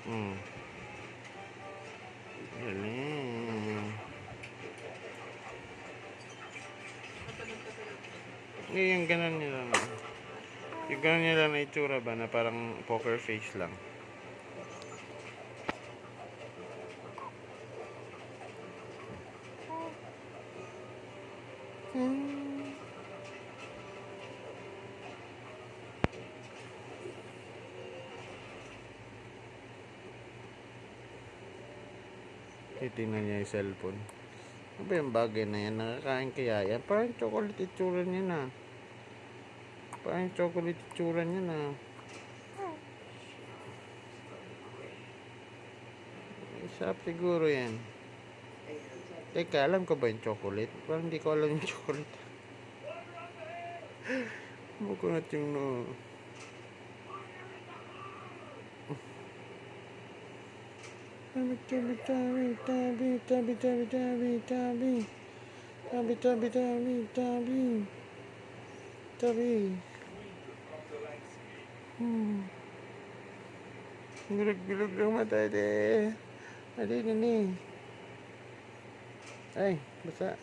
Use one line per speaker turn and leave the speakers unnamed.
Hmm. Galing. Yung ganun nila na. Yung ganun nila na itsura ba na parang poker face lang. Titingnan niya yung cellphone. Ano ba yung bagay na yan? Nakakain kaya yan? Parang chocolate itsura niya na. Parang chocolate itsura niya na. Isap siguro yan. Teka, alam ko ba yung chocolate? Parang hindi ko alam yung chocolate. Mukunat yung no. Tabi, tabi, tabi, tabi, tabi, tabi, tabi, tabi. Tabi, tabi, tabi, tabi. Tabi. Bilog-bilog ng mata, de. Adi, nini. Ay, basa.